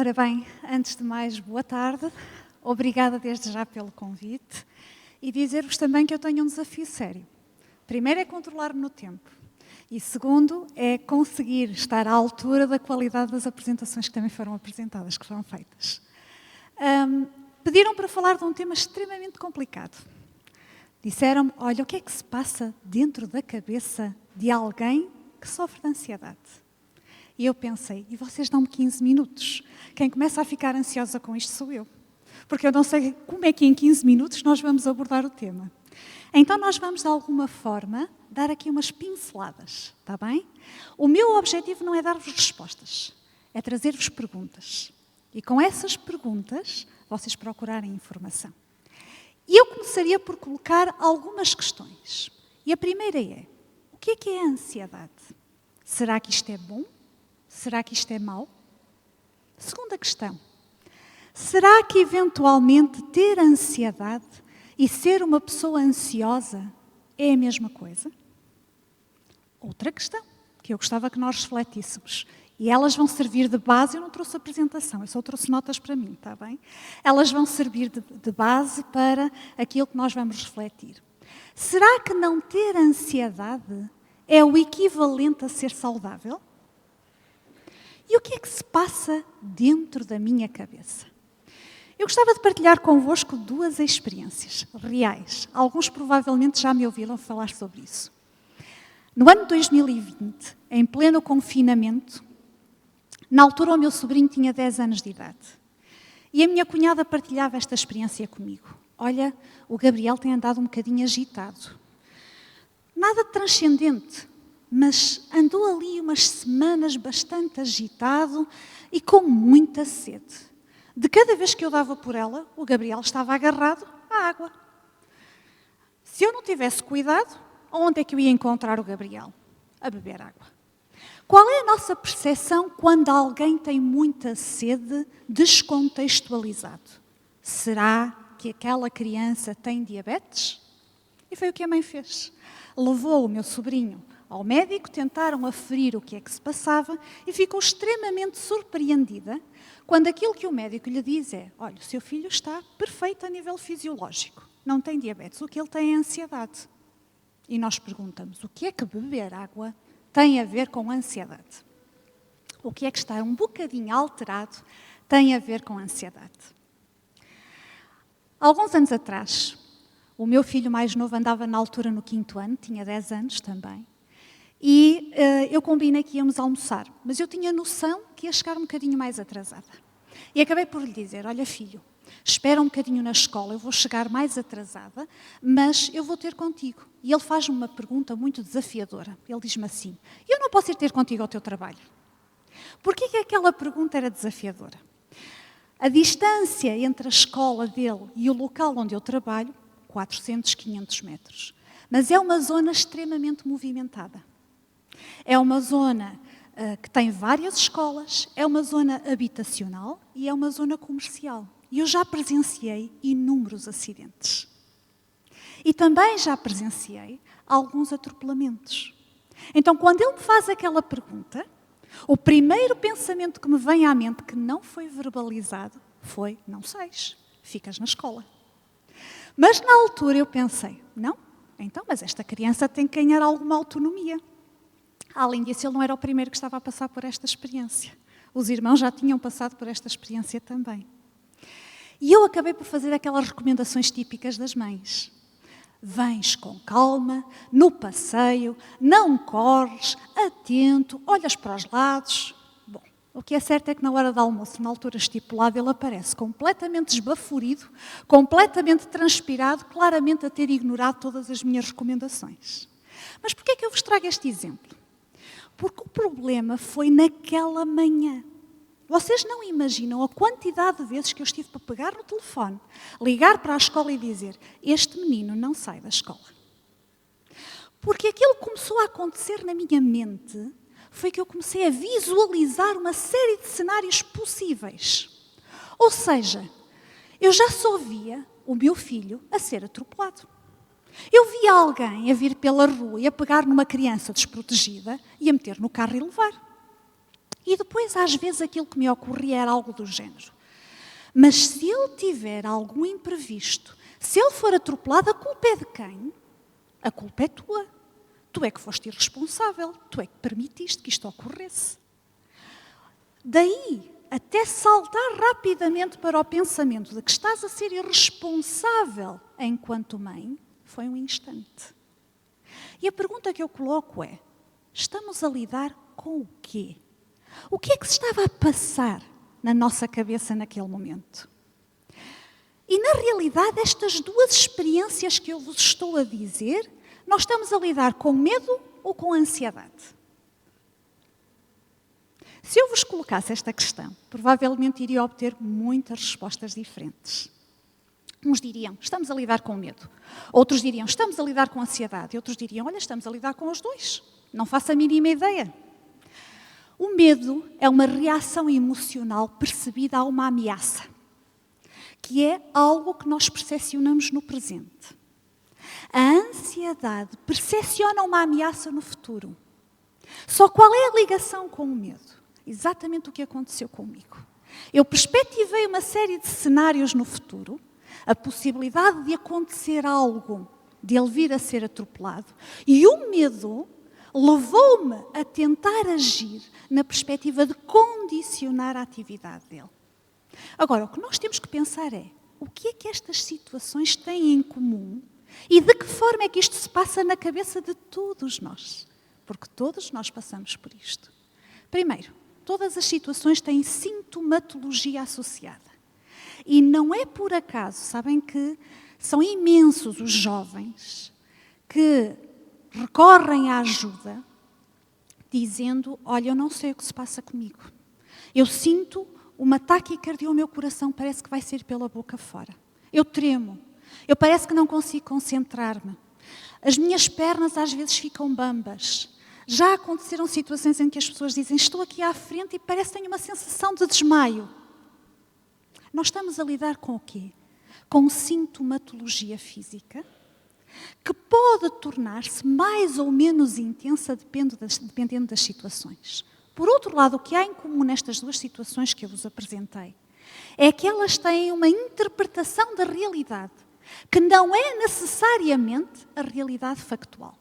Ora bem, antes de mais, boa tarde. Obrigada desde já pelo convite e dizer-vos também que eu tenho um desafio sério. Primeiro é controlar-me no tempo e segundo é conseguir estar à altura da qualidade das apresentações que também foram apresentadas, que foram feitas. Pediram para falar de um tema extremamente complicado. Disseram-me, olha, o que é que se passa dentro da cabeça de alguém que sofre de ansiedade? E eu pensei, e vocês dão-me 15 minutos? Quem começa a ficar ansiosa com isto sou eu. Porque eu não sei como é que em 15 minutos nós vamos abordar o tema. Então nós vamos, de alguma forma, dar aqui umas pinceladas, está bem? O meu objetivo não é dar-vos respostas, é trazer-vos perguntas. E com essas perguntas, vocês procurarem informação. E eu começaria por colocar algumas questões. E a primeira é, o que é a ansiedade? Será que isto é bom? Será que isto é mau? Segunda questão. Será que eventualmente ter ansiedade e ser uma pessoa ansiosa é a mesma coisa? Outra questão que eu gostava que nós refletíssemos. E elas vão servir de base, eu não trouxe apresentação, eu só trouxe notas para mim, está bem? Elas vão servir de base para aquilo que nós vamos refletir. Será que não ter ansiedade é o equivalente a ser saudável? E o que é que se passa dentro da minha cabeça? Eu gostava de partilhar convosco duas experiências reais. Alguns provavelmente já me ouviram falar sobre isso. No ano de 2020, em pleno confinamento, na altura o meu sobrinho tinha 10 anos de idade. E a minha cunhada partilhava esta experiência comigo. Olha, o Gabriel tem andado um bocadinho agitado. Nada de transcendente, mas andou ali umas semanas bastante agitado e com muita sede. De cada vez que eu dava por ela, o Gabriel estava agarrado à água. Se eu não tivesse cuidado, onde é que eu ia encontrar o Gabriel? A beber água. Qual é a nossa percepção quando alguém tem muita sede descontextualizado? Será que aquela criança tem diabetes? E foi o que a mãe fez. Levou o meu sobrinho ao médico, tentaram aferir o que é que se passava e ficou extremamente surpreendida quando aquilo que o médico lhe diz é, olha, o seu filho está perfeito a nível fisiológico, não tem diabetes, o que ele tem é ansiedade. E nós perguntamos, o que é que beber água tem a ver com ansiedade? O que é que estar um bocadinho alterado tem a ver com ansiedade? Alguns anos atrás, o meu filho mais novo andava na altura no 5º ano, tinha 10 anos também, e eu combinei que íamos almoçar, mas eu tinha noção que ia chegar um bocadinho mais atrasada. E acabei por lhe dizer, olha filho, espera um bocadinho na escola, eu vou chegar mais atrasada, mas eu vou ter contigo. E ele faz-me uma pergunta muito desafiadora. Ele diz-me assim, eu não posso ir ter contigo ao teu trabalho. Porquê que aquela pergunta era desafiadora? A distância entre a escola dele e o local onde eu trabalho, 400, 500 metros. Mas é uma zona extremamente movimentada. É uma zona que tem várias escolas, é uma zona habitacional e é uma zona comercial. E eu já presenciei inúmeros acidentes. E também já presenciei alguns atropelamentos. Então, quando ele me faz aquela pergunta, o primeiro pensamento que me vem à mente, que não foi verbalizado, foi, não sais, ficas na escola. Mas na altura eu pensei, não, então, mas esta criança tem que ganhar alguma autonomia. Além disso, ele não era o primeiro que estava a passar por esta experiência. Os irmãos já tinham passado por esta experiência também. E eu acabei por fazer aquelas recomendações típicas das mães. Vens com calma, no passeio, não corres, atento, olhas para os lados. Bom, o que é certo é que na hora do almoço, na altura estipulada, ele aparece completamente esbaforido, completamente transpirado, claramente a ter ignorado todas as minhas recomendações. Mas porquê é que eu vos trago este exemplo? Porque o problema foi naquela manhã. Vocês não imaginam a quantidade de vezes que eu estive para pegar no telefone, ligar para a escola e dizer, este menino não sai da escola. Porque aquilo que começou a acontecer na minha mente foi que eu comecei a visualizar uma série de cenários possíveis. Ou seja, eu já só via o meu filho a ser atropelado. Eu via alguém a vir pela rua e a pegar numa criança desprotegida e a meter no carro e levar. E depois, às vezes, aquilo que me ocorria era algo do género. Mas se ele tiver algum imprevisto, se ele for atropelado, a culpa é de quem? A culpa é tua. Tu é que foste irresponsável, tu é que permitiste que isto ocorresse. Daí, até saltar rapidamente para o pensamento de que estás a ser irresponsável enquanto mãe, foi um instante. E a pergunta que eu coloco é, estamos a lidar com o quê? O que é que se estava a passar na nossa cabeça naquele momento? E, na realidade, estas duas experiências que eu vos estou a dizer, nós estamos a lidar com medo ou com ansiedade? Se eu vos colocasse esta questão, provavelmente iria obter muitas respostas diferentes. Uns diriam, estamos a lidar com medo. Outros diriam, estamos a lidar com ansiedade. E outros diriam, olha, estamos a lidar com os dois. Não faço a mínima ideia. O medo é uma reação emocional percebida a uma ameaça, que é algo que nós percepcionamos no presente. A ansiedade percepciona uma ameaça no futuro. Só qual é a ligação com o medo? Exatamente o que aconteceu comigo. Eu perspectivei uma série de cenários no futuro, a possibilidade de acontecer algo, de ele vir a ser atropelado, e o medo levou-me a tentar agir na perspectiva de condicionar a atividade dele. Agora, o que nós temos que pensar é, o que é que estas situações têm em comum e de que forma é que isto se passa na cabeça de todos nós? Porque todos nós passamos por isto. Primeiro, todas as situações têm sintomatologia associada. E não é por acaso, sabem que são imensos os jovens que recorrem à ajuda dizendo, olha, eu não sei o que se passa comigo. Eu sinto uma taquicardia ao meu coração, parece que vai sair pela boca fora. Eu tremo. Eu parece que não consigo concentrar-me. As minhas pernas às vezes ficam bambas. Já aconteceram situações em que as pessoas dizem, estou aqui à frente e parece que tenho uma sensação de desmaio. Nós estamos a lidar com o quê? Com sintomatologia física, que pode tornar-se mais ou menos intensa dependendo das situações. Por outro lado, o que há em comum nestas duas situações que eu vos apresentei é que elas têm uma interpretação da realidade, que não é necessariamente a realidade factual.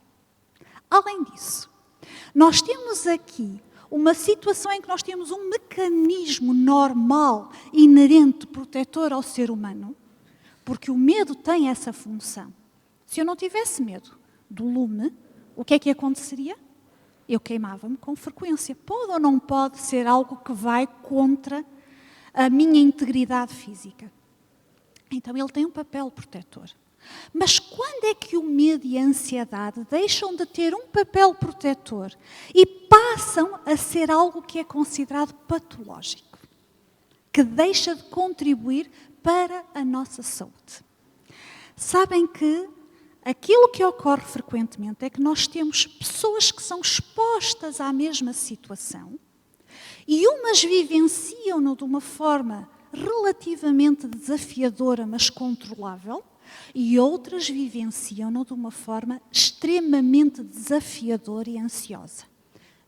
Além disso, nós temos aqui uma situação em que nós temos um mecanismo normal, inerente, protetor ao ser humano, porque o medo tem essa função. Se eu não tivesse medo do lume, o que é que aconteceria? Eu queimava-me com frequência. Pode ou não pode ser algo que vai contra a minha integridade física? Então ele tem um papel protetor. Mas quando é que o medo e a ansiedade deixam de ter um papel protetor e passam a ser algo que é considerado patológico, que deixa de contribuir para a nossa saúde? Sabem que aquilo que ocorre frequentemente é que nós temos pessoas que são expostas à mesma situação e umas vivenciam-no de uma forma relativamente desafiadora, mas controlável, e outras vivenciam-no de uma forma extremamente desafiadora e ansiosa.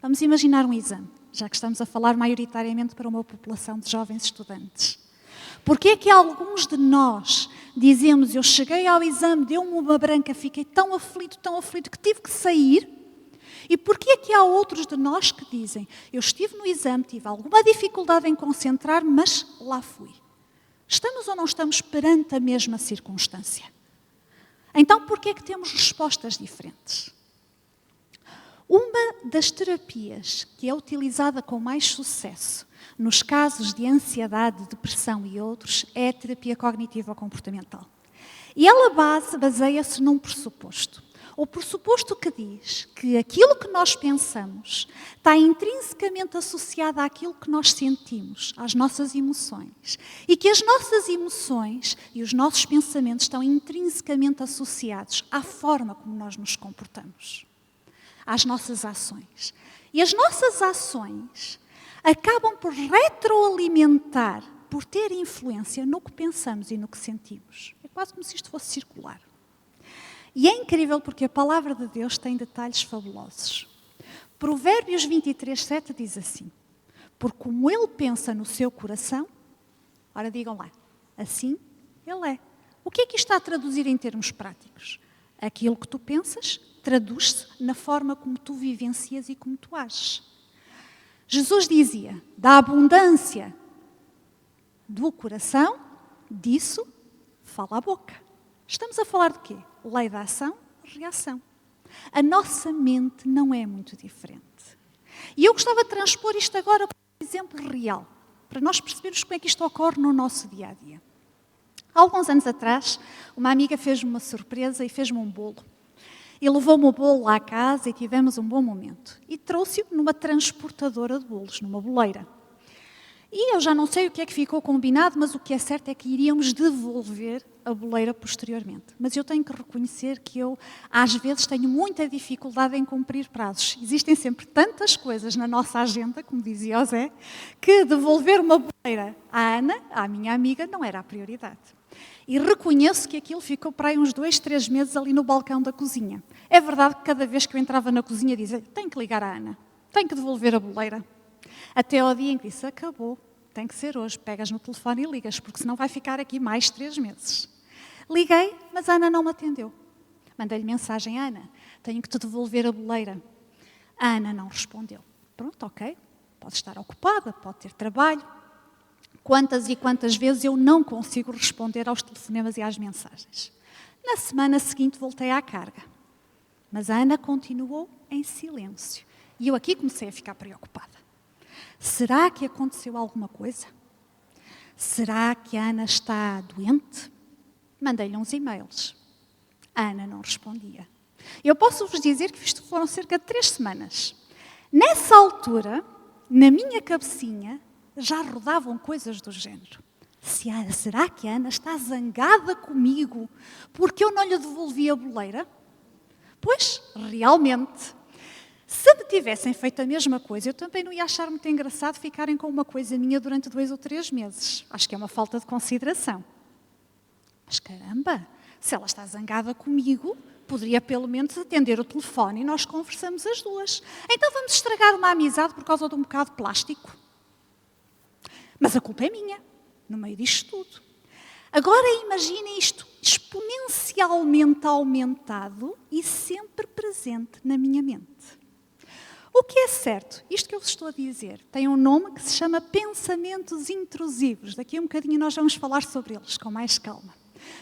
Vamos imaginar um exame, já que estamos a falar maioritariamente para uma população de jovens estudantes. Porquê é que alguns de nós dizemos, eu cheguei ao exame, deu-me uma branca, fiquei tão aflito que tive que sair? E porquê é que há outros de nós que dizem, eu estive no exame, tive alguma dificuldade em concentrar-me, mas lá fui? Estamos ou não estamos perante a mesma circunstância? Então, porquê é que temos respostas diferentes? Uma das terapias que é utilizada com mais sucesso nos casos de ansiedade, depressão e outros é a terapia cognitivo-comportamental. E ela baseia-se num pressuposto. O pressuposto que diz que aquilo que nós pensamos está intrinsecamente associado àquilo que nós sentimos, às nossas emoções. E que as nossas emoções e os nossos pensamentos estão intrinsecamente associados à forma como nós nos comportamos, às nossas ações. E as nossas ações acabam por retroalimentar, por ter influência no que pensamos e no que sentimos. É quase como se isto fosse circular. E é incrível porque a palavra de Deus tem detalhes fabulosos. Provérbios 23:7 diz assim: Porque como ele pensa no seu coração, ora digam lá, assim ele é. O que é que isto está a traduzir em termos práticos? Aquilo que tu pensas traduz-se na forma como tu vivencias e como tu ages. Jesus dizia, da abundância do coração, disso fala a boca. Estamos a falar de quê? Lei da ação, reação. A nossa mente não é muito diferente. E eu gostava de transpor isto agora por um exemplo real, para nós percebermos como é que isto ocorre no nosso dia-a-dia. Há alguns anos atrás, uma amiga fez-me uma surpresa e fez-me um bolo. E levou-me o bolo lá à casa e tivemos um bom momento. E trouxe-o numa transportadora de bolos, numa boleira. E eu já não sei o que é que ficou combinado, mas o que é certo é que iríamos devolver a boleira posteriormente. Mas eu tenho que reconhecer que eu, às vezes, tenho muita dificuldade em cumprir prazos. Existem sempre tantas coisas na nossa agenda, como dizia o Zé, que devolver uma boleira à Ana, à minha amiga, não era a prioridade. E reconheço que aquilo ficou para aí uns 2, 3 meses ali no balcão da cozinha. É verdade que cada vez que eu entrava na cozinha dizia, tenho que ligar à Ana, tenho que devolver a boleira. Até ao dia em que disse, acabou, tem que ser hoje, pegas no telefone e ligas, porque senão vai ficar aqui mais 3 meses. Liguei, mas a Ana não me atendeu. Mandei-lhe mensagem, Ana, tenho que te devolver a boleira. A Ana não respondeu. Pronto, ok, pode estar ocupada, pode ter trabalho. Quantas e quantas vezes eu não consigo responder aos telefonemas e às mensagens. Na semana seguinte voltei à carga. Mas a Ana continuou em silêncio. E eu aqui comecei a ficar preocupada. Será que aconteceu alguma coisa? Será que a Ana está doente? Mandei-lhe uns e-mails. A Ana não respondia. Eu posso vos dizer que isto foram cerca de 3 semanas. Nessa altura, na minha cabecinha, já rodavam coisas do género. Será que a Ana está zangada comigo porque eu não lhe devolvi a boleira? Pois, realmente. Se me tivessem feito a mesma coisa, eu também não ia achar muito engraçado ficarem com uma coisa minha durante 2 ou 3 meses. Acho que é uma falta de consideração. Mas caramba, se ela está zangada comigo, poderia pelo menos atender o telefone e nós conversamos as duas. Então vamos estragar uma amizade por causa de um bocado de plástico? Mas a culpa é minha, no meio disto tudo. Agora imaginem isto exponencialmente aumentado e sempre presente na minha mente. O que é certo, isto que eu vos estou a dizer, tem um nome que se chama pensamentos intrusivos. Daqui a um bocadinho nós vamos falar sobre eles com mais calma.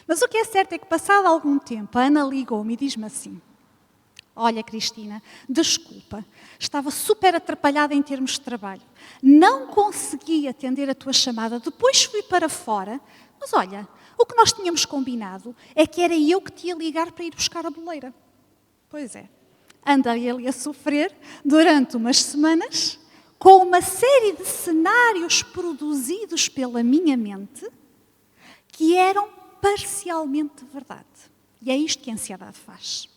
Mas o que é certo é que, passado algum tempo, a Ana ligou-me e diz-me assim, olha, Cristina, desculpa, estava super atrapalhada em termos de trabalho. Não consegui atender a tua chamada, depois fui para fora, mas olha, o que nós tínhamos combinado é que era eu que te ia ligar para ir buscar a boleira. Pois é, andei ali a sofrer durante umas semanas, com uma série de cenários produzidos pela minha mente, que eram parcialmente verdade. E é isto que a ansiedade faz.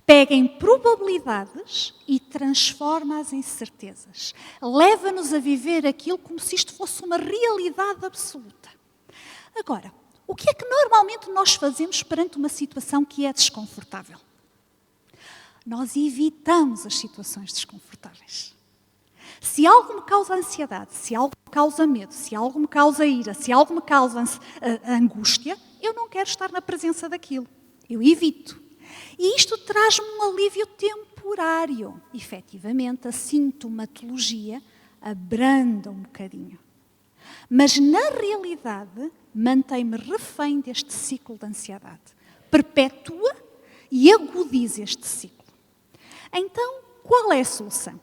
Pega em probabilidades e transforma-as em certezas. Leva-nos a viver aquilo como se isto fosse uma realidade absoluta. Agora, o que é que normalmente nós fazemos perante uma situação que é desconfortável? Nós evitamos as situações desconfortáveis. Se algo me causa ansiedade, se algo me causa medo, se algo me causa ira, se algo me causa angústia, eu não quero estar na presença daquilo. Eu evito. E isto traz-me um alívio temporário. Efetivamente, a sintomatologia abranda um bocadinho. Mas, na realidade, mantém-me refém deste ciclo de ansiedade. Perpetua e agudiza este ciclo. Então, qual é a solução?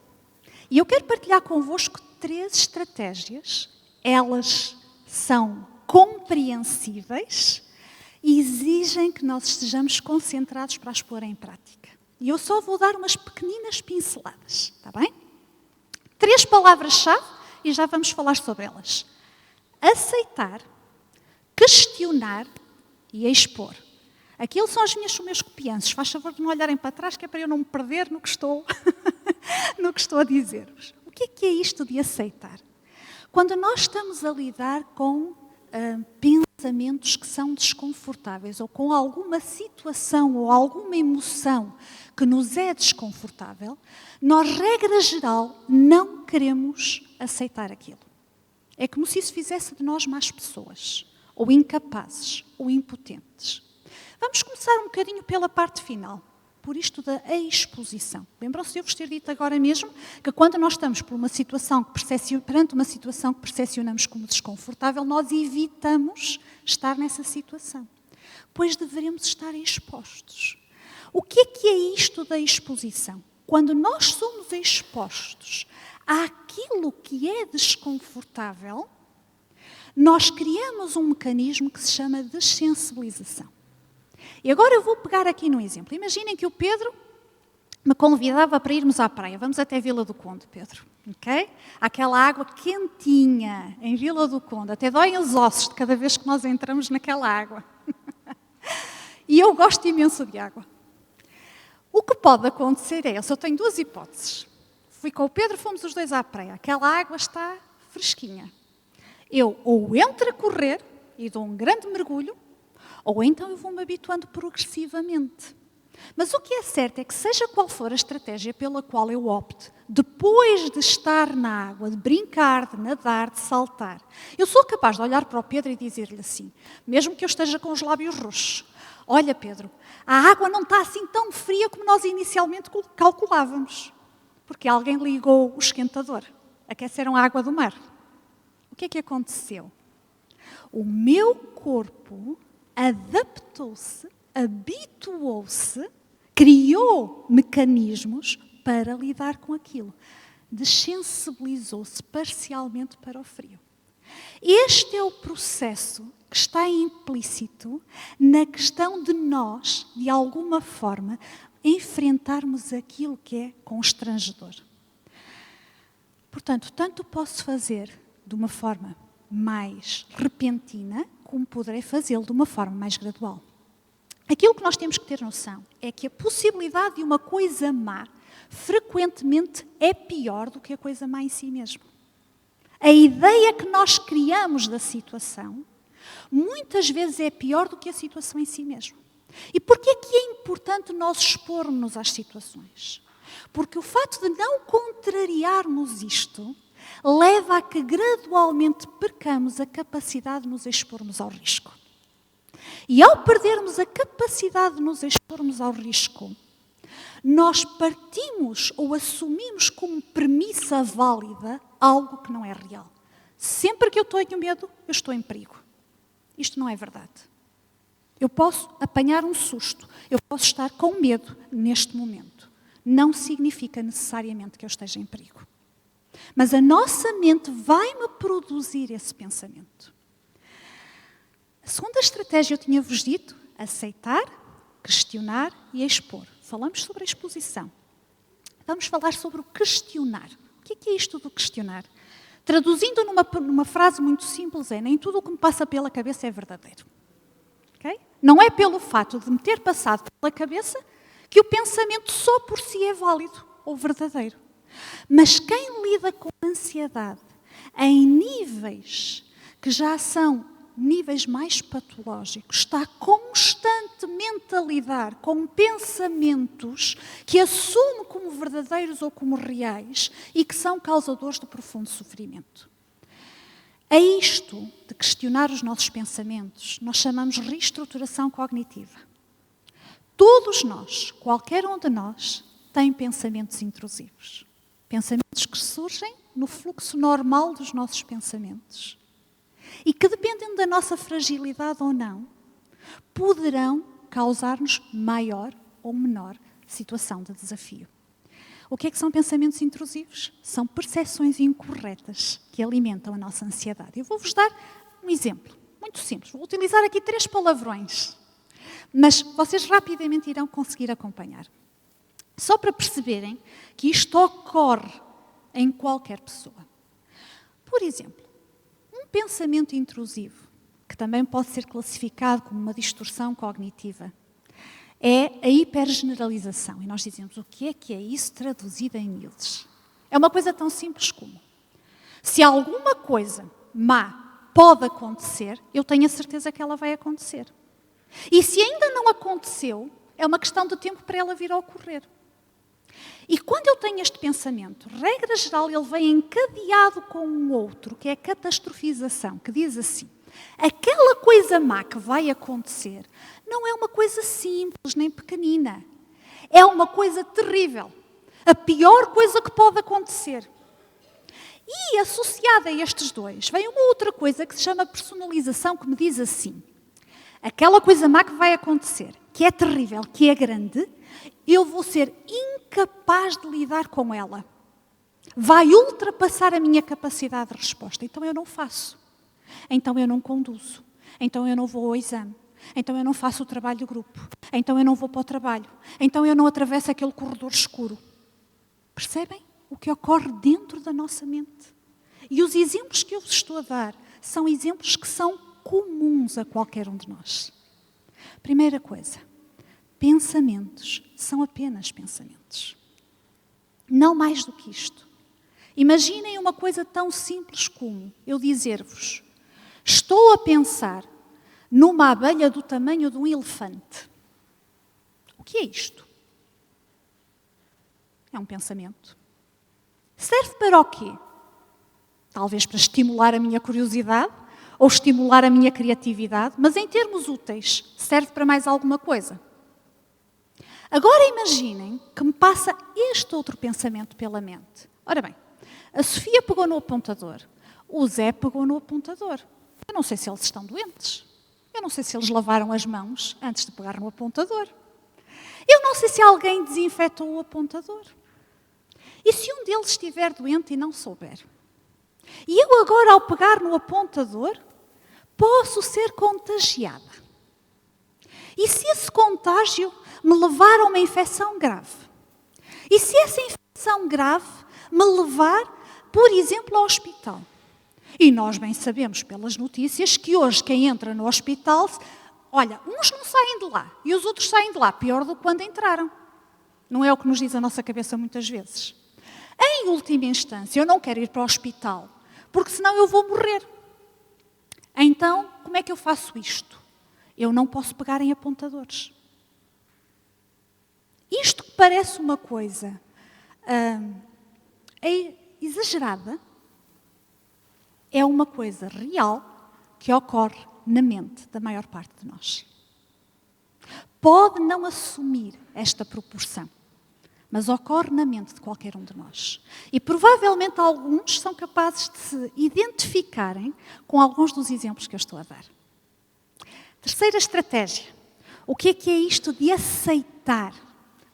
E eu quero partilhar convosco 3 estratégias. Elas são compreensíveis e exigem que nós estejamos concentrados para as pôr em prática. E eu só vou dar umas pequeninas pinceladas, está bem? 3 palavras-chave e já vamos falar sobre elas. Aceitar, questionar e expor. Aquilo são os meus copianços. Faz favor de não olharem para trás, que é para eu não me perder no que estou, no que estou a dizer-vos. O que é isto de aceitar? Quando nós estamos a lidar com pensamentos pensamentos que são desconfortáveis ou com alguma situação ou alguma emoção que nos é desconfortável, nós, regra geral, não queremos aceitar aquilo. É como se isso fizesse de nós más pessoas, ou incapazes, ou impotentes. Vamos começar um bocadinho pela parte final, por isto da exposição. Lembram-se de eu vos ter dito agora mesmo que quando nós estamos perante uma situação que percepcionamos como desconfortável, nós evitamos estar nessa situação, pois devemos estar expostos. O que é isto da exposição? Quando nós somos expostos àquilo que é desconfortável, nós criamos um mecanismo que se chama dessensibilização. E agora eu vou pegar aqui num exemplo. Imaginem que o Pedro me convidava para irmos à praia. Vamos até Vila do Conde, Pedro. Okay? Aquela água quentinha em Vila do Conde. Até doem os ossos de cada vez que nós entramos naquela água. E eu gosto imenso de água. O que pode acontecer é, eu só tenho duas hipóteses. Fui com o Pedro, fomos os dois à praia. Aquela água está fresquinha. Eu ou entro a correr e dou um grande mergulho, ou então eu vou-me habituando progressivamente. Mas o que é certo é que, seja qual for a estratégia pela qual eu opte, depois de estar na água, de brincar, de nadar, de saltar, eu sou capaz de olhar para o Pedro e dizer-lhe assim, mesmo que eu esteja com os lábios roxos, olha Pedro, a água não está assim tão fria como nós inicialmente calculávamos, porque alguém ligou o esquentador, aqueceram a água do mar. O que é que aconteceu? O meu corpo adaptou-se, habituou-se, criou mecanismos para lidar com aquilo. Desensibilizou-se parcialmente para o frio. Este é o processo que está implícito na questão de nós, de alguma forma, enfrentarmos aquilo que é constrangedor. Portanto, tanto posso fazer de uma forma mais repentina, como poderei fazê-lo de uma forma mais gradual. Aquilo que nós temos que ter noção é que a possibilidade de uma coisa má frequentemente é pior do que a coisa má em si mesmo. A ideia que nós criamos da situação muitas vezes é pior do que a situação em si mesmo. E porquê é que é importante nós expormos-nos às situações? Porque o facto de não contrariarmos isto leva a que gradualmente percamos a capacidade de nos expormos ao risco. E ao perdermos a capacidade de nos expormos ao risco, nós partimos ou assumimos como premissa válida algo que não é real. Sempre que eu tenho medo, eu estou em perigo. Isto não é verdade. Eu posso apanhar um susto, eu posso estar com medo neste momento. Não significa necessariamente que eu esteja em perigo. Mas a nossa mente vai-me produzir esse pensamento. A segunda estratégia eu tinha-vos dito, aceitar, questionar e expor. Falamos sobre a exposição. Vamos falar sobre o questionar. O que é isto do questionar? Traduzindo numa frase muito simples é, nem tudo o que me passa pela cabeça é verdadeiro. Okay? Não é pelo fato de me ter passado pela cabeça que o pensamento só por si é válido ou verdadeiro. Mas quem lida com ansiedade em níveis que já são níveis mais patológicos, está constantemente a lidar com pensamentos que assume como verdadeiros ou como reais e que são causadores de profundo sofrimento. A isto de questionar os nossos pensamentos, nós chamamos reestruturação cognitiva. Todos nós, qualquer um de nós, tem pensamentos intrusivos. Pensamentos que surgem no fluxo normal dos nossos pensamentos e que, dependendo da nossa fragilidade ou não, poderão causar-nos maior ou menor situação de desafio. O que é que são pensamentos intrusivos? São percepções incorretas que alimentam a nossa ansiedade. Eu vou-vos dar um exemplo muito simples. Vou utilizar aqui 3 palavrões, mas vocês rapidamente irão conseguir acompanhar. Só para perceberem que isto ocorre em qualquer pessoa. Por exemplo, um pensamento intrusivo, que também pode ser classificado como uma distorção cognitiva, é a hipergeneralização. E nós dizemos, o que é isso traduzido em miúdos? É uma coisa tão simples como, se alguma coisa má pode acontecer, eu tenho a certeza que ela vai acontecer. E se ainda não aconteceu, é uma questão de tempo para ela vir a ocorrer. E quando eu tenho este pensamento, regra geral, ele vem encadeado com um outro, que é a catastrofização, que diz assim: aquela coisa má que vai acontecer não é uma coisa simples nem pequenina. É uma coisa terrível. A pior coisa que pode acontecer. E associada a estes dois, vem uma outra coisa que se chama personalização, que me diz assim: aquela coisa má que vai acontecer, que é terrível, que é grande, eu vou ser incapaz de lidar com ela. Vai ultrapassar a minha capacidade de resposta. Então eu não faço. Então eu não conduzo. Então eu não vou ao exame. Então eu não faço o trabalho de grupo. Então eu não vou para o trabalho. Então eu não atravesso aquele corredor escuro. Percebem o que ocorre dentro da nossa mente? E os exemplos que eu vos estou a dar são exemplos que são comuns a qualquer um de nós. Primeira coisa, pensamentos são apenas pensamentos. Não mais do que isto. Imaginem uma coisa tão simples como eu dizer-vos: estou a pensar numa abelha do tamanho de um elefante. O que é isto? É um pensamento. Serve para o quê? Talvez para estimular a minha curiosidade ou estimular a minha criatividade, mas em termos úteis, serve para mais alguma coisa. Agora imaginem que me passa este outro pensamento pela mente. Ora bem, a Sofia pegou no apontador, o Zé pegou no apontador. Eu não sei se eles estão doentes. Eu não sei se eles lavaram as mãos antes de pegar no apontador. Eu não sei se alguém desinfetou o apontador. E se um deles estiver doente e não souber? E eu agora, ao pegar no apontador, posso ser contagiada. E se esse contágio me levar a uma infecção grave? E se essa infecção grave me levar, por exemplo, ao hospital? E nós bem sabemos pelas notícias que hoje quem entra no hospital, olha, uns não saem de lá e os outros saem de lá pior do que quando entraram. Não é o que nos diz a nossa cabeça muitas vezes. Em última instância, eu não quero ir para o hospital, porque senão eu vou morrer. Então, como é que eu faço isto? Eu não posso pegar em apontadores. Isto que parece uma coisa exagerada, é uma coisa real que ocorre na mente da maior parte de nós. Pode não assumir esta proporção, mas ocorre na mente de qualquer um de nós. E provavelmente alguns são capazes de se identificarem com alguns dos exemplos que eu estou a dar. Terceira estratégia. O que é isto de aceitar?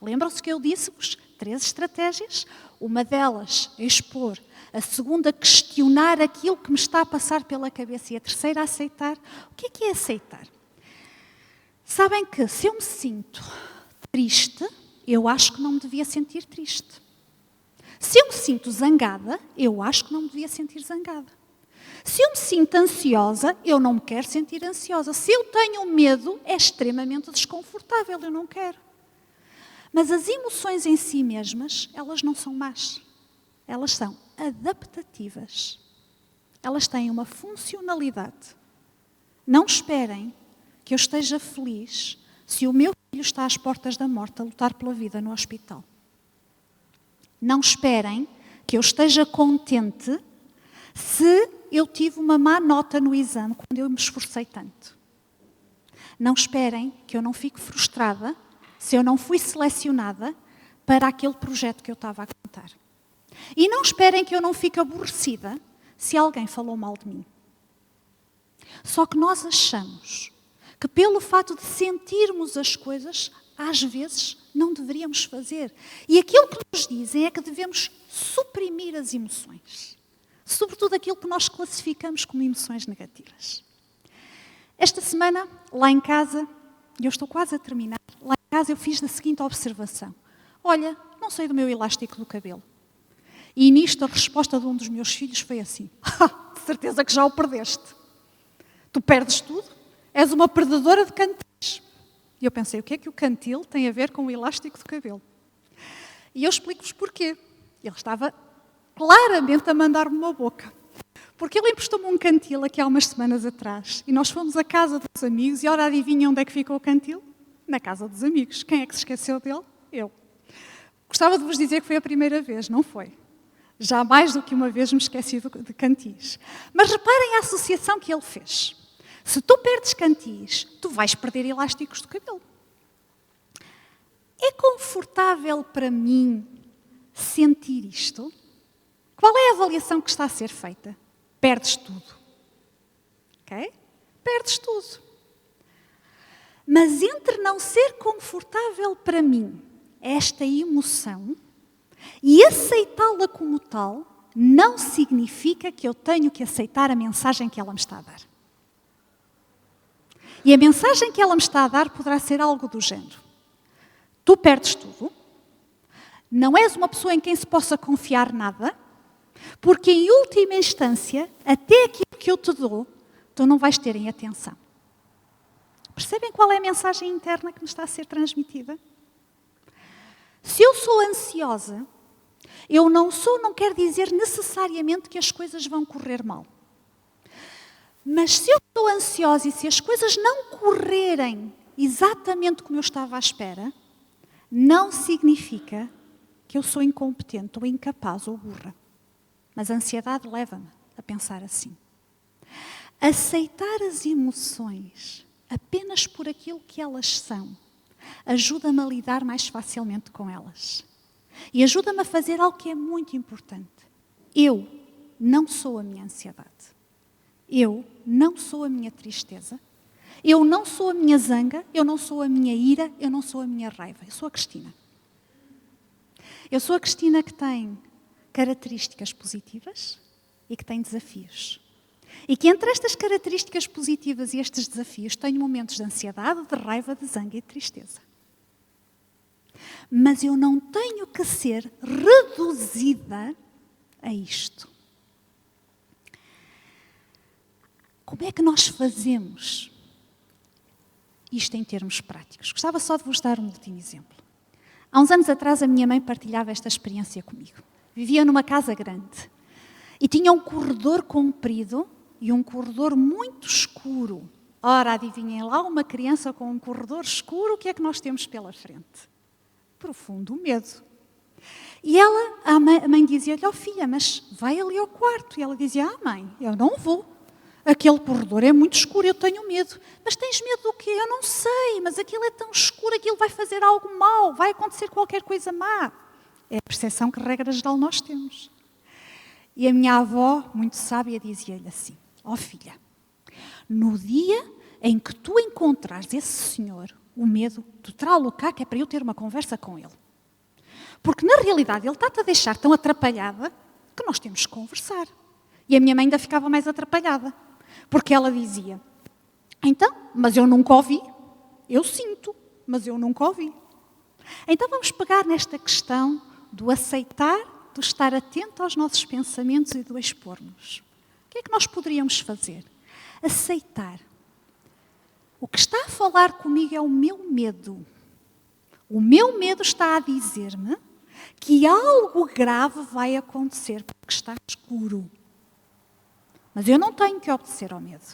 Lembram-se que eu disse-vos 3 estratégias? Uma delas é expor, a segunda questionar aquilo que me está a passar pela cabeça e a terceira aceitar. O que é aceitar? Sabem que se eu me sinto triste, eu acho que não me devia sentir triste. Se eu me sinto zangada, eu acho que não me devia sentir zangada. Se eu me sinto ansiosa, eu não me quero sentir ansiosa. Se eu tenho medo, é extremamente desconfortável, eu não quero. Mas as emoções em si mesmas, elas não são más. Elas são adaptativas. Elas têm uma funcionalidade. Não esperem que eu esteja feliz se o meu filho está às portas da morte a lutar pela vida no hospital. Não esperem que eu esteja contente se eu tive uma má nota no exame quando eu me esforcei tanto. Não esperem que eu não fique frustrada se eu não fui selecionada para aquele projeto que eu estava a contar. E não esperem que eu não fique aborrecida se alguém falou mal de mim. Só que nós achamos que pelo fato de sentirmos as coisas, às vezes não deveríamos fazer. E aquilo que nos dizem é que devemos suprimir as emoções. Sobretudo aquilo que nós classificamos como emoções negativas. Esta semana, lá em casa, e eu estou quase a terminar, lá em casa eu fiz a seguinte observação. Olha, não sei do meu elástico do cabelo. E nisto a resposta de um dos meus filhos foi assim. De certeza que já o perdeste. Tu perdes tudo? És uma perdedora de cantis. E eu pensei, o que é que o cantil tem a ver com o elástico do cabelo? E eu explico-vos porquê. Ele estava claramente a mandar-me uma boca. Porque ele emprestou-me um cantil aqui há umas semanas atrás e nós fomos à casa dos amigos e ora adivinha onde é que ficou o cantil? Na casa dos amigos. Quem é que se esqueceu dele? Eu. Gostava de vos dizer que foi a primeira vez, não foi? Já mais do que uma vez me esqueci de cantis. Mas reparem a associação que ele fez. Se tu perdes cantis, tu vais perder elásticos do cabelo. É confortável para mim sentir isto? Qual é a avaliação que está a ser feita? Perdes tudo. Ok? Perdes tudo. Mas entre não ser confortável para mim esta emoção e aceitá-la como tal, não significa que eu tenho que aceitar a mensagem que ela me está a dar. E a mensagem que ela me está a dar poderá ser algo do género. Tu perdes tudo, não és uma pessoa em quem se possa confiar nada, porque em última instância, até aquilo que eu te dou, tu não vais ter em atenção. Percebem qual é a mensagem interna que me está a ser transmitida? Se eu sou ansiosa, eu não quer dizer necessariamente que as coisas vão correr mal. Mas se eu estou ansiosa e se as coisas não correrem exatamente como eu estava à espera, não significa que eu sou incompetente ou incapaz ou burra. Mas a ansiedade leva-me a pensar assim. Aceitar as emoções apenas por aquilo que elas são ajuda-me a lidar mais facilmente com elas. E ajuda-me a fazer algo que é muito importante. Eu não sou a minha ansiedade. Eu não sou a minha tristeza. Eu não sou a minha zanga. Eu não sou a minha ira. Eu não sou a minha raiva. Eu sou a Cristina. Eu sou a Cristina que tem características positivas e que tem desafios. E que entre estas características positivas e estes desafios tenho momentos de ansiedade, de raiva, de zanga e de tristeza. Mas eu não tenho que ser reduzida a isto. Como é que nós fazemos isto em termos práticos? Gostava só de vos dar um último exemplo. Há uns anos atrás a minha mãe partilhava esta experiência comigo. Vivia numa casa grande e tinha um corredor comprido e um corredor muito escuro. Ora, adivinhem lá, uma criança com um corredor escuro, o que é que nós temos pela frente? Profundo medo. E ela, a mãe dizia-lhe, filha, mas vai ali ao quarto. E ela dizia, mãe, eu não vou. Aquele corredor é muito escuro, eu tenho medo. Mas tens medo do quê? Eu não sei, mas aquilo é tão escuro, aquilo vai fazer algo mau, vai acontecer qualquer coisa má. É a percepção que, regra geral, nós temos. E a minha avó, muito sábia, dizia-lhe assim, filha, no dia em que tu encontrares esse senhor, o medo, tu traz-lo cá, que é para eu ter uma conversa com ele. Porque, na realidade, ele está-te a deixar tão atrapalhada que nós temos que conversar. E a minha mãe ainda ficava mais atrapalhada. Porque ela dizia, então, mas eu nunca ouvi. Eu sinto, mas eu nunca ouvi. Então vamos pegar nesta questão do aceitar, do estar atento aos nossos pensamentos e do expormos. O que é que nós poderíamos fazer? Aceitar. O que está a falar comigo é o meu medo. O meu medo está a dizer-me que algo grave vai acontecer porque está escuro. Mas eu não tenho que obedecer ao medo.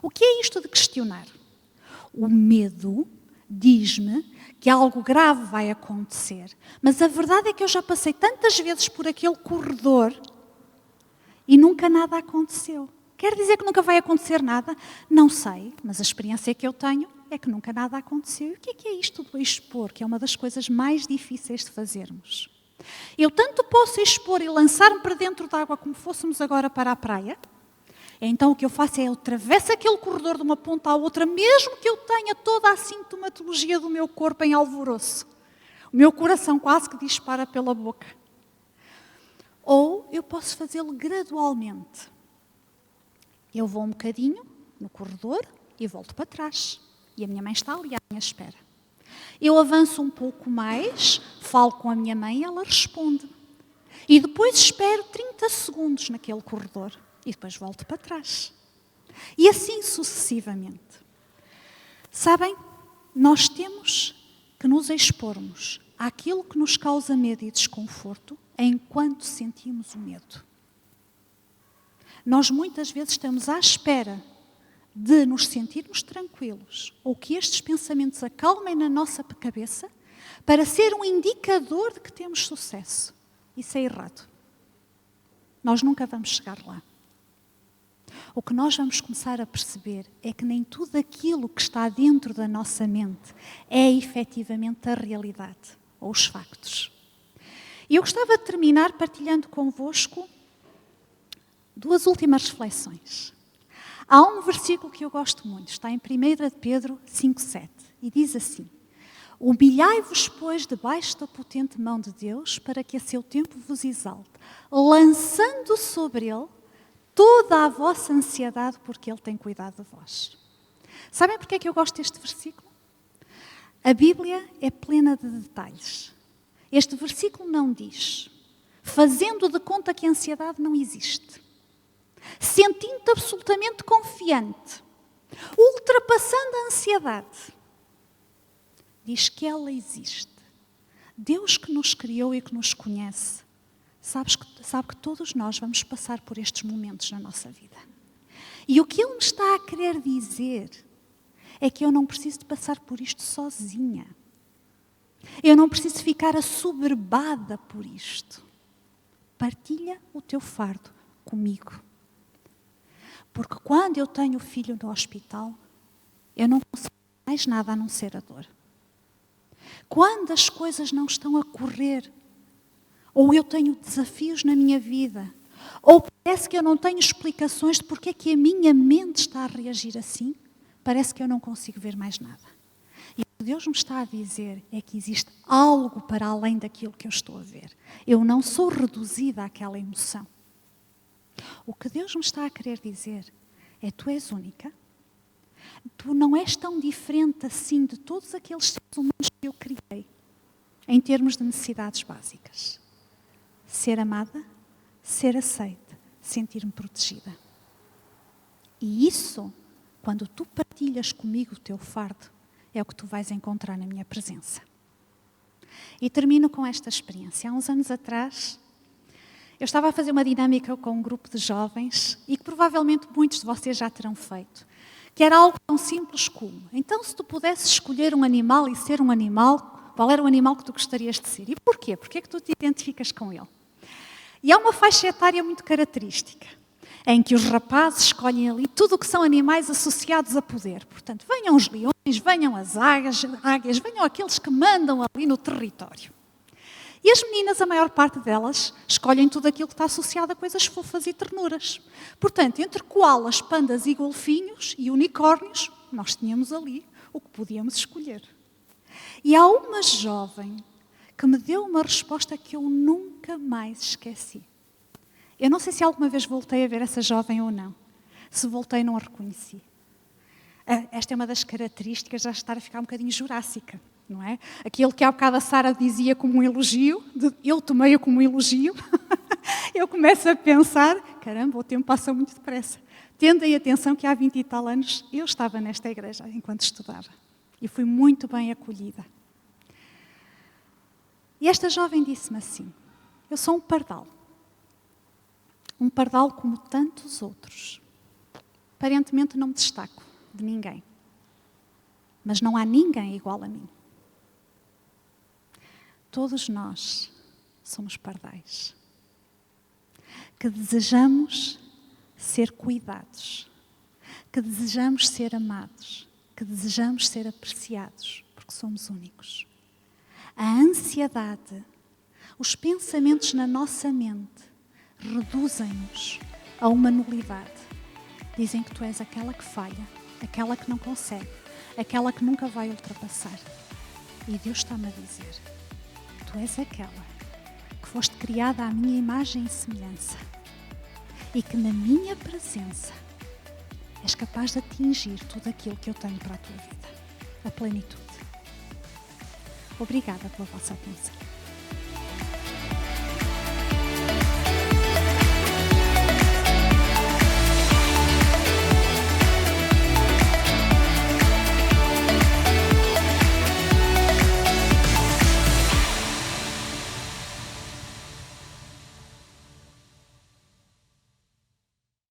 O que é isto de questionar? O medo diz-me que algo grave vai acontecer. Mas a verdade é que eu já passei tantas vezes por aquele corredor e nunca nada aconteceu. Quer dizer que nunca vai acontecer nada? Não sei, mas a experiência que eu tenho é que nunca nada aconteceu. E o que é isto do expor? Que é uma das coisas mais difíceis de fazermos. Eu tanto posso expor e lançar-me para dentro d'água como fôssemos agora para a praia. Então o que eu faço é eu atravesso aquele corredor de uma ponta à outra, mesmo que eu tenha toda a sintomatologia do meu corpo em alvoroço. O meu coração quase que dispara pela boca. Ou eu posso fazê-lo gradualmente. Eu vou um bocadinho no corredor e volto para trás. E a minha mãe está ali à minha espera. Eu avanço um pouco mais, falo com a minha mãe e ela responde. E depois espero 30 segundos naquele corredor. E depois volto para trás. E assim sucessivamente. Sabem, nós temos que nos expormos àquilo que nos causa medo e desconforto enquanto sentimos o medo. Nós muitas vezes estamos à espera de nos sentirmos tranquilos ou que estes pensamentos acalmem na nossa cabeça para ser um indicador de que temos sucesso. Isso é errado. Nós nunca vamos chegar lá. O que nós vamos começar a perceber é que nem tudo aquilo que está dentro da nossa mente é efetivamente a realidade ou os factos. E eu gostava de terminar partilhando convosco 2 últimas reflexões. Há um versículo que eu gosto muito, está em 1 Pedro 5,7, e diz assim: humilhai-vos, pois, debaixo da potente mão de Deus, para que a seu tempo vos exalte, lançando sobre ele toda a vossa ansiedade, porque ele tem cuidado de vós. Sabem porque é que eu gosto deste versículo? A Bíblia é plena de detalhes. Este versículo não diz, fazendo de conta que a ansiedade não existe, sentindo-te absolutamente confiante, ultrapassando a ansiedade. Diz que ela existe. Deus que nos criou e que nos conhece, sabe que todos nós vamos passar por estes momentos na nossa vida. E o que Ele me está a querer dizer é que eu não preciso de passar por isto sozinha. Eu não preciso ficar assoberbada por isto. Partilha o teu fardo comigo. Porque quando eu tenho o filho no hospital, eu não consigo mais nada a não ser a dor. Quando as coisas não estão a correr, ou eu tenho desafios na minha vida, ou parece que eu não tenho explicações de porque é que a minha mente está a reagir assim, parece que eu não consigo ver mais nada. E o que Deus me está a dizer é que existe algo para além daquilo que eu estou a ver. Eu não sou reduzida àquela emoção. O que Deus me está a querer dizer é: tu és única, tu não és tão diferente assim de todos aqueles seres humanos que eu criei, em termos de necessidades básicas. Ser amada, ser aceita, sentir-me protegida. E isso, quando tu partilhas comigo o teu fardo, é o que tu vais encontrar na minha presença. E termino com esta experiência. Há uns anos atrás, eu estava a fazer uma dinâmica com um grupo de jovens e que provavelmente muitos de vocês já terão feito, que era algo tão simples como: então, se tu pudesses escolher um animal e ser um animal, qual era o animal que tu gostarias de ser? E porquê? Porquê é que tu te identificas com ele? E há uma faixa etária muito característica, em que os rapazes escolhem ali tudo o que são animais associados a poder. Portanto, venham os leões, venham as águias, venham aqueles que mandam ali no território. E as meninas, a maior parte delas, escolhem tudo aquilo que está associado a coisas fofas e ternuras. Portanto, entre koalas, pandas e golfinhos e unicórnios, nós tínhamos ali o que podíamos escolher. E há uma jovem que me deu uma resposta que eu nunca mais esqueci. Eu não sei se alguma vez voltei a ver essa jovem ou não. Se voltei, não a reconheci. Esta é uma das características de estar a ficar um bocadinho jurássica, não é? Aquilo que há bocado a Sara dizia como um elogio, eu tomei-o como um elogio, eu começo a pensar: caramba, o tempo passa muito depressa. Tendo em atenção que há 20 e tal anos eu estava nesta igreja enquanto estudava e fui muito bem acolhida. E esta jovem disse-me assim: eu sou um pardal como tantos outros. Aparentemente não me destaco de ninguém, mas não há ninguém igual a mim. Todos nós somos pardais, que desejamos ser cuidados, que desejamos ser amados, que desejamos ser apreciados, porque somos únicos. A ansiedade, os pensamentos na nossa mente reduzem-nos a uma nulidade. Dizem que tu és aquela que falha, aquela que não consegue, aquela que nunca vai ultrapassar. E Deus está-me a dizer: tu és aquela que foste criada à minha imagem e semelhança e que na minha presença és capaz de atingir tudo aquilo que eu tenho para a tua vida, a plenitude. Obrigada pela vossa atenção.